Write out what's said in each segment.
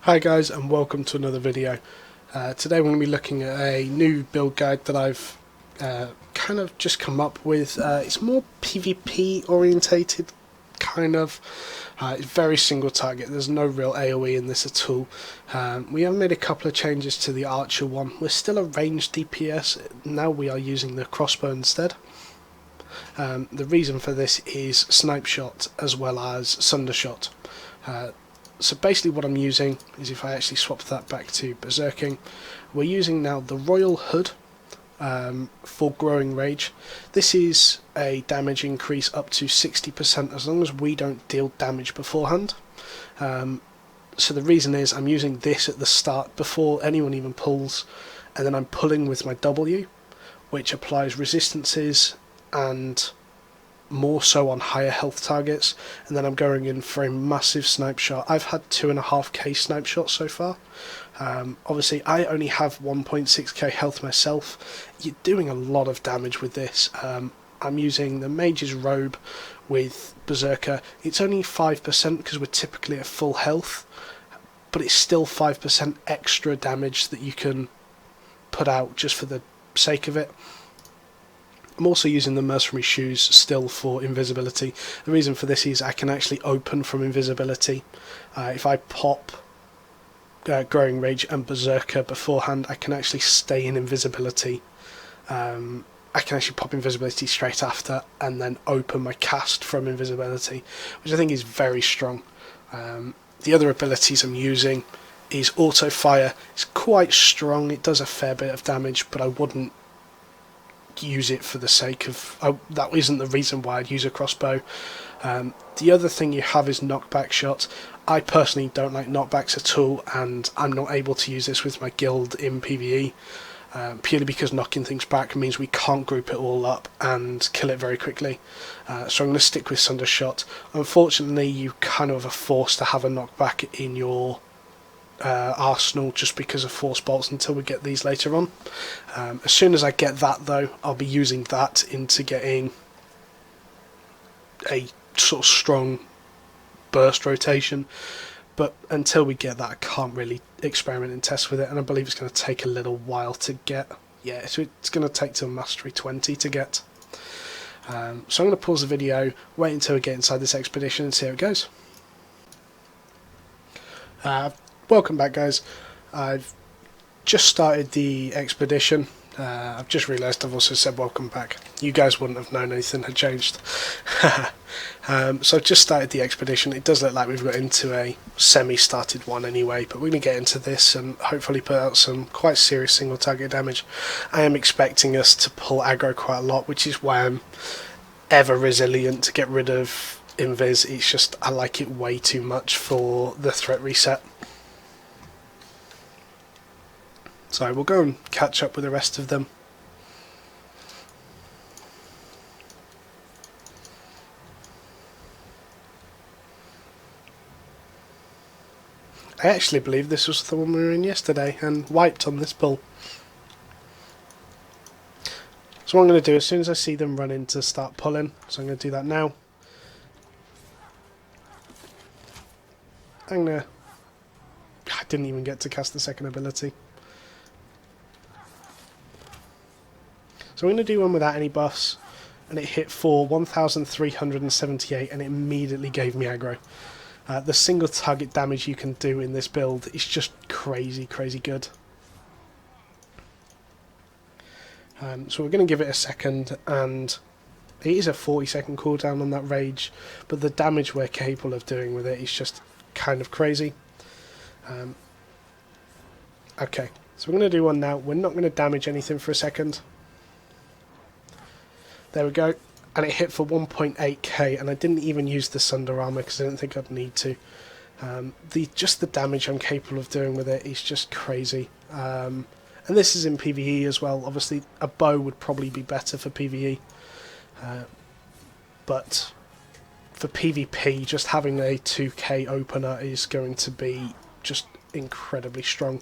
Hi guys, and welcome to another video. Today we're going to be looking at a new build guide that I've kind of just come up with. It's more PvP orientated, kind of. It's very single target, there's no real AoE in this at all. We have made a couple of changes to the archer one. We're still a ranged DPS, now we are using the crossbow instead. The reason for this is snipe shot as well as sunder shot. So basically what I'm using is, if I actually swap that back to berserking, we're using now the Royal Hood for growing rage. This is a damage increase up to 60% as long as we don't deal damage beforehand. So the reason is I'm using this at the start before anyone even pulls, and then I'm pulling with my W, which applies resistances and more so on higher health targets, and then I'm going in for a massive snipe shot. I've had 2.5k snipe shots so far. Obviously I only have 1.6k health myself. You're doing a lot of damage with this. I'm using the Mage's Robe with Berserker. It's only 5% because we're typically at full health, but it's still 5% extra damage that you can put out just for the sake of it. I'm also using the Mercenary Shoes still for invisibility. The reason for this is I can actually open from invisibility. If I pop Growing Rage and Berserker beforehand, I can actually stay in invisibility. I can actually pop invisibility straight after and then open my cast from invisibility, which I think is very strong. The other abilities I'm using is Auto Fire. It's quite strong, it does a fair bit of damage, but I wouldn't use it for the sake of... that isn't the reason why I'd use a crossbow. The other thing you have is knockback shots. I personally don't like knockbacks at all, and I'm not able to use this with my guild in PvE, purely because knocking things back means we can't group it all up and kill it very quickly. So I'm going to stick with Sunder Shot. Unfortunately, you kind of are forced to have a knockback in your arsenal just because of force bolts until we get these later on. As soon as I get that though, I'll be using that into getting a sort of strong burst rotation, but until we get that I can't really experiment and test with it, and I believe it's going to take a little while to get. Yeah, so it's going to take till Mastery 20 to get. So I'm going to pause the video, wait until we get inside this expedition and see how it goes. Welcome back guys. I've just started the expedition. I've just realised I've also said welcome back. You guys wouldn't have known anything had changed. So I've just started the expedition. It does look like we've got into a semi-started one anyway, but we're going to get into this and hopefully put out some quite serious single target damage. I am expecting us to pull aggro quite a lot, which is why I'm ever resilient to get rid of invis. It's just I like it way too much for the threat reset. So we'll go and catch up with the rest of them. I actually believe this was the one we were in yesterday and wiped on this pull. So what I'm going to do, as soon as I see them run in, to start pulling, so I'm going to do that now. I didn't even get to cast the second ability. So I'm going to do one without any buffs, and it hit for 1,378 and it immediately gave me aggro. The single target damage you can do in this build is just crazy, crazy good. So we're going to give it a second, and it is a 40-second cooldown on that rage, but the damage we're capable of doing with it is just kind of crazy. Okay, so we're going to do one now. We're not going to damage anything for a second. There we go, and it hit for 1.8k, and I didn't even use the Sunder Armour because I didn't think I'd need to. Just the damage I'm capable of doing with it is just crazy. And this is in PvE as well. Obviously a bow would probably be better for PvE, but for PvP just having a 2k opener is going to be just incredibly strong.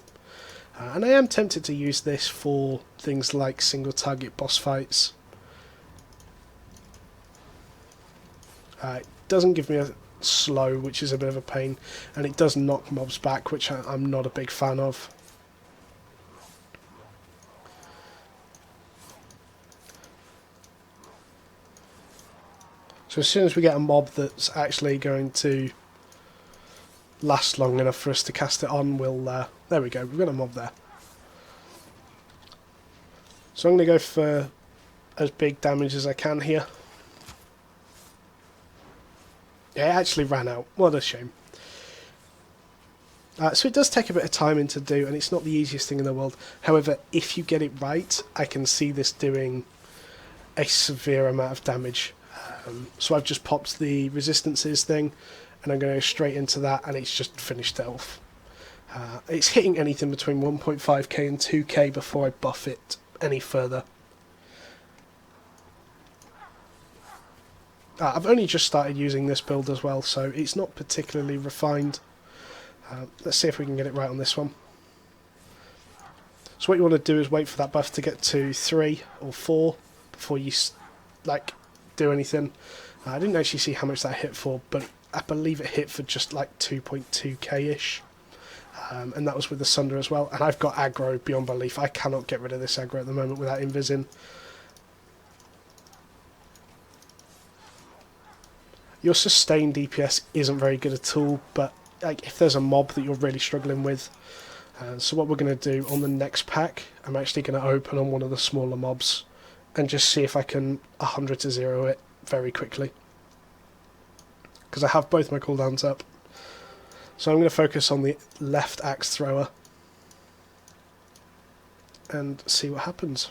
And I am tempted to use this for things like single target boss fights. It doesn't give me slow, which is a bit of a pain, and it does knock mobs back, which I'm not a big fan of. So as soon as we get a mob that's actually going to last long enough for us to cast it on, we'll... there we go, we've got a mob there. So I'm going to go for as big damage as I can here. Yeah, it actually ran out. What a shame. So it does take a bit of timing to do, and it's not the easiest thing in the world. However, if you get it right, I can see this doing a severe amount of damage. So I've just popped the resistances thing, and I'm going to go straight into that, and it's just finished it off. It's hitting anything between 1.5k and 2k before I buff it any further. I've only just started using this build as well, so it's not particularly refined. Let's see if we can get it right on this one. So what you want to do is wait for that buff to get to 3 or 4 before you do anything. I didn't actually see how much that hit for, but I believe it hit for just like 2.2k-ish. And that was with the Sunder as well. And I've got aggro beyond belief. I cannot get rid of this aggro at the moment without invising. Your sustained DPS isn't very good at all, but if there's a mob that you're really struggling with. So what we're going to do on the next pack, I'm actually going to open on one of the smaller mobs and just see if I can 100 to 0 it very quickly. Because I have both my cooldowns up. So I'm going to focus on the left axe thrower and see what happens.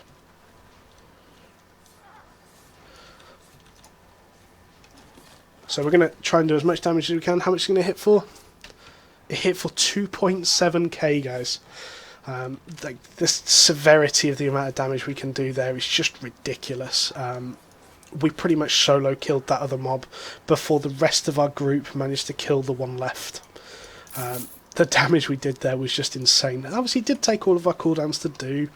So we're going to try and do as much damage as we can. How much is it going to hit for? It hit for 2.7k, guys. The severity of the amount of damage we can do there is just ridiculous. We pretty much solo killed that other mob before the rest of our group managed to kill the one left. The damage we did there was just insane. And obviously it did take all of our cooldowns to do,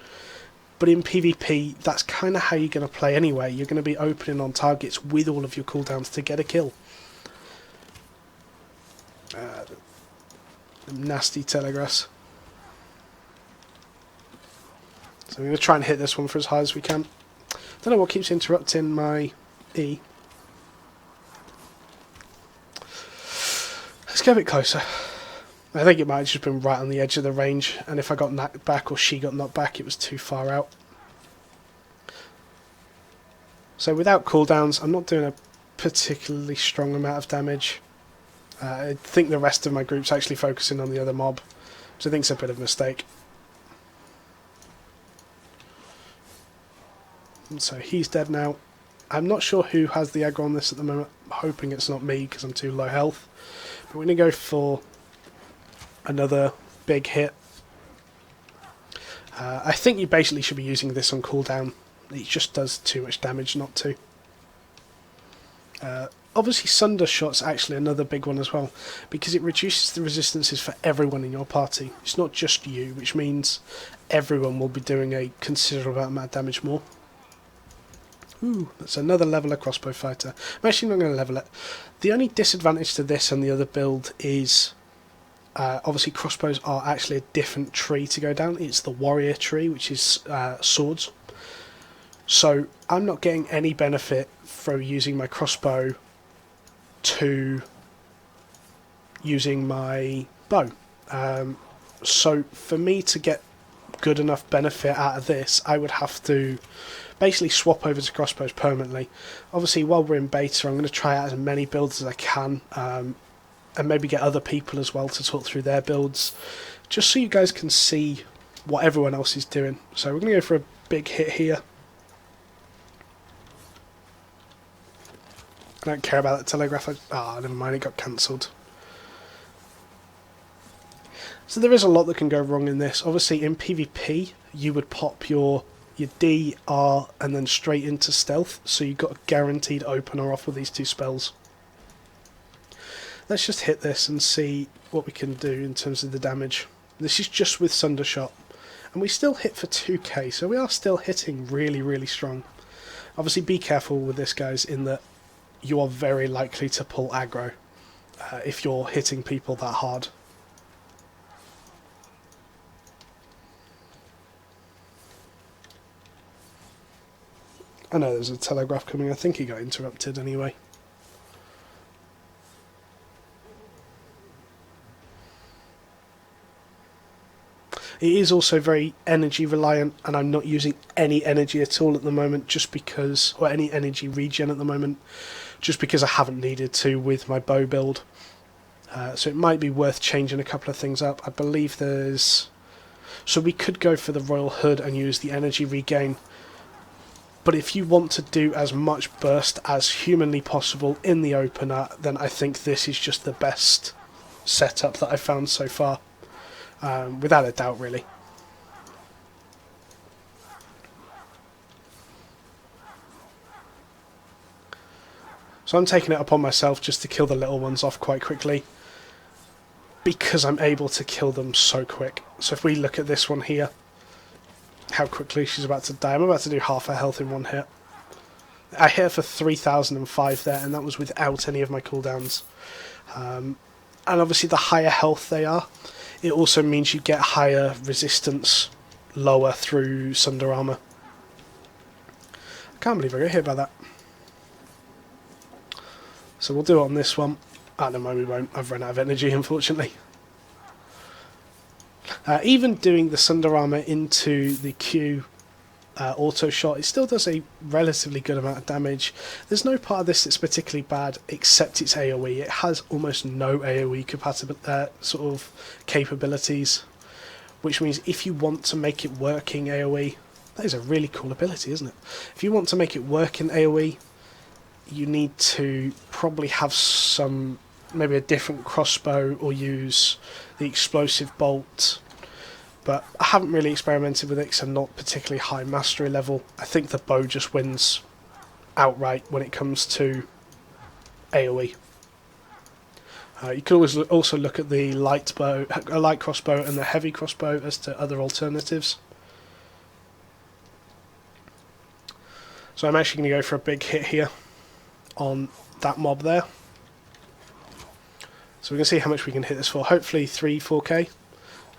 but in PvP that's kind of how you're going to play anyway. You're going to be opening on targets with all of your cooldowns to get a kill. Nasty telegrass. So I'm going to try and hit this one for as high as we can. Don't know what keeps interrupting my E. Let's get a bit closer. I think it might have just been right on the edge of the range, and if I got knocked back or she got knocked back, it was too far out. So without cooldowns, I'm not doing a particularly strong amount of damage. I think the rest of my group's actually focusing on the other mob, which I think is a bit of a mistake. And so he's dead now. I'm not sure who has the aggro on this at the moment. I'm hoping it's not me because I'm too low health. But we're going to go for another big hit. I think you basically should be using this on cooldown. It just does too much damage not to. Obviously Sunder Shot's actually another big one as well, because it reduces the resistances for everyone in your party. It's not just you, which means everyone will be doing a considerable amount of damage more. Ooh, that's another leveler crossbow fighter. I'm actually not going to level it. The only disadvantage to this and the other build is obviously crossbows are actually a different tree to go down. It's the warrior tree, which is swords. So I'm not getting any benefit from using my crossbow to using my bow. So for me to get good enough benefit out of this, I would have to basically swap over to crossbows permanently. Obviously while we're in beta, I'm going to try out as many builds as I can, and maybe get other people as well to talk through their builds, just so you guys can see what everyone else is doing. So we're going to go for a big hit here. I don't care about that telegraph. Never mind, it got cancelled. So there is a lot that can go wrong in this. Obviously in PvP you would pop your D, R and then straight into stealth, so you've got a guaranteed opener off with these two spells. Let's just hit this and see what we can do in terms of the damage. This is just with Sunder Shot, and we still hit for 2k, so we are still hitting really, really strong. Obviously be careful with this, guys, in that you are very likely to pull aggro. if you're hitting people that hard. I know there's a telegraph coming. I think he got interrupted anyway. It is also very energy reliant, and I'm not using any energy at all at the moment just because, or any energy regen at the moment, just because I haven't needed to with my bow build. So it might be worth changing a couple of things up. I believe there's... So we could go for the Royal Hood and use the energy regain. But if you want to do as much burst as humanly possible in the opener, then I think this is just the best setup that I've found so far. Without a doubt, really. So I'm taking it upon myself just to kill the little ones off quite quickly, because I'm able to kill them so quick. So if we look at this one here, how quickly she's about to die. I'm about to do half her health in one hit. I hit her for 3005 there, and that was without any of my cooldowns. And obviously the higher health they are, it also means you get higher resistance lower through Sunder Armour. I can't believe I got hit by that. So we'll do it on this one. No, we won't. I've run out of energy, unfortunately. Even doing the Sunder Armour into the Q auto shot, it still does a relatively good amount of damage. There's no part of this that's particularly bad except its AoE. It has almost no AoE sort of capabilities, which means if you want to make it work in AoE, that is a really cool ability, isn't it? If you want to make it work in AoE, you need to probably have some, maybe a different crossbow or use the explosive bolt. But I haven't really experimented with it because I'm not particularly high mastery level. I think the bow just wins outright when it comes to AoE. You can always also look at the light crossbow and the heavy crossbow as to other alternatives. So I'm actually going to go for a big hit here on that mob there. So we can see how much we can hit this for. Hopefully 4K.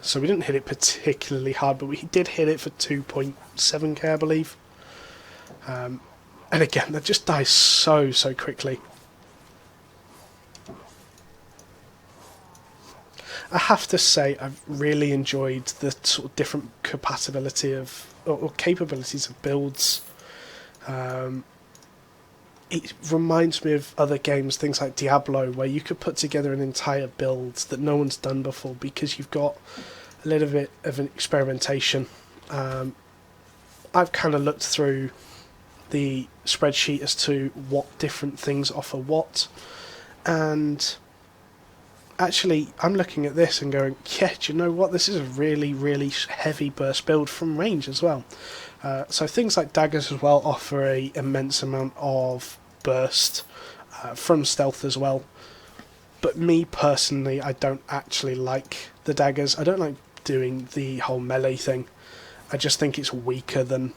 So we didn't hit it particularly hard, but we did hit it for 2.7k, I believe. And again, that just dies so quickly. I have to say, I've really enjoyed the sort of different compatibility of, or capabilities of builds. It reminds me of other games, things like Diablo, where you could put together an entire build that no one's done before because you've got a little bit of an experimentation. I've kind of looked through the spreadsheet as to what different things offer what, and actually I'm looking at this and going, yeah, do you know what, this is a really heavy burst build from range as well. So things like daggers as well offer an immense amount of burst from stealth as well. But me personally, I don't actually like the daggers. I don't like doing the whole melee thing. I just think it's weaker than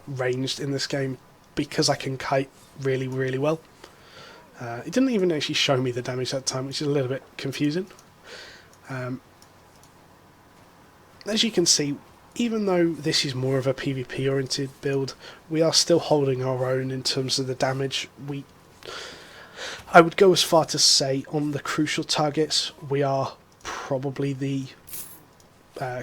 ranged in this game because I can kite really well. It didn't even actually show me the damage that time, which is a little bit confusing. As you can see, even though this is more of a PvP oriented build, we are still holding our own in terms of the damage. I would go as far to say on the crucial targets we are probably the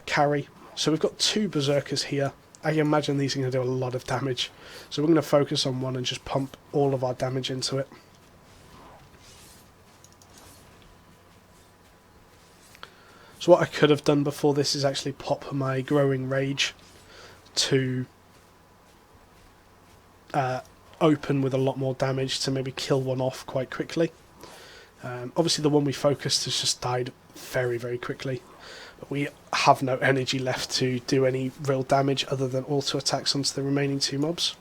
carry. So we've got two berserkers here. I imagine these are going to do a lot of damage, so we're going to focus on one and just pump all of our damage into it. So what I could have done before this is actually pop my growing rage to open with a lot more damage to maybe kill one off quite quickly. Obviously the one we focused has just died very quickly, but we have no energy left to do any real damage other than auto attacks onto the remaining two mobs.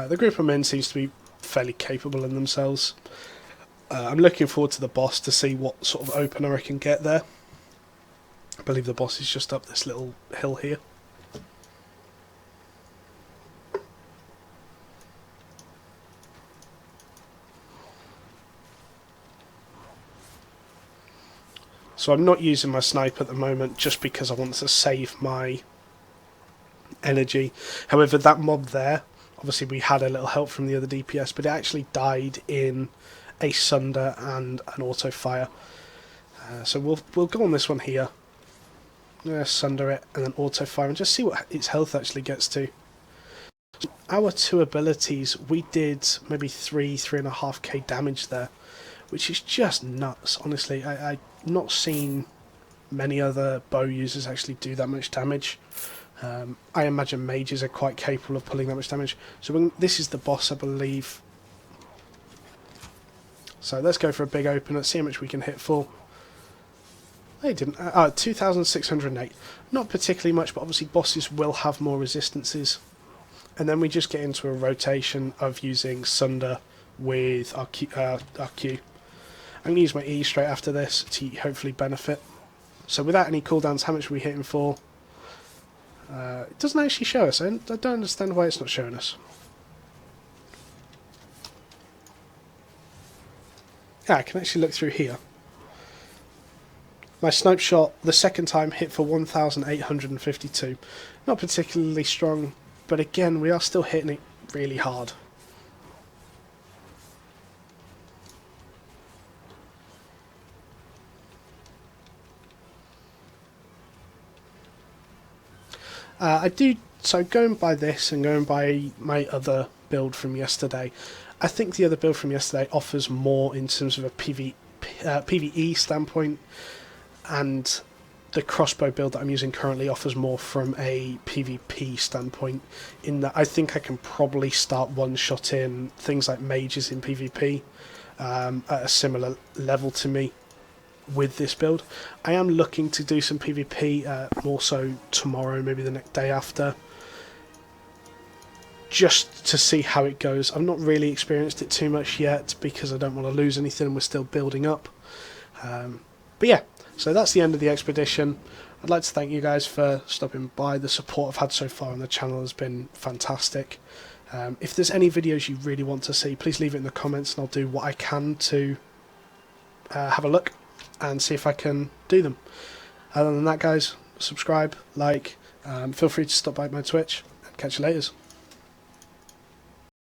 The group I'm in seems to be fairly capable in themselves. I'm looking forward to the boss to see what sort of opener I can get there. I believe the boss is just up this little hill here. So I'm not using my snipe at the moment just because I want to save my energy. However, that mob there, obviously we had a little help from the other DPS, but it actually died in a sunder and an auto fire. So we'll go on this one here. I'm going to sunder it and then auto fire and just see what its health actually gets to. Our two abilities, we did maybe 3.5k damage there, which is just nuts. Honestly, I've not seen many other bow users actually do that much damage. I imagine mages are quite capable of pulling that much damage. So this is the boss, I believe. So let's go for a big open. Let's see how much we can hit for. They didn't. 2,608. Not particularly much, but obviously bosses will have more resistances. And then we just get into a rotation of using Sunder with our Q. I'm going to use my E straight after this to hopefully benefit. So without any cooldowns, how much are we hitting for? It doesn't actually show us. I don't understand why it's not showing us. I can actually look through here. My snipe shot, the second time, hit for 1,852. Not particularly strong, but again, we are still hitting it really hard. So going by this and going by my other build from yesterday, I think the other build from yesterday offers more in terms of a PvE standpoint, and the crossbow build that I'm using currently offers more from a PvP standpoint, in that I think I can probably start one-shotting things like mages in PvP at a similar level to me with this build. I am looking to do some PvP more so tomorrow, maybe the next day after, just to see how it goes. I've not really experienced it too much yet because I don't want to lose anything. We're still building up. But yeah, so that's the end of the expedition. I'd like to thank you guys for stopping by. The support I've had so far on the channel has been fantastic. If there's any videos you really want to see, please leave it in the comments and I'll do what I can to have a look and see if I can do them. Other than that, guys, subscribe, like, feel free to stop by my Twitch, and catch you later.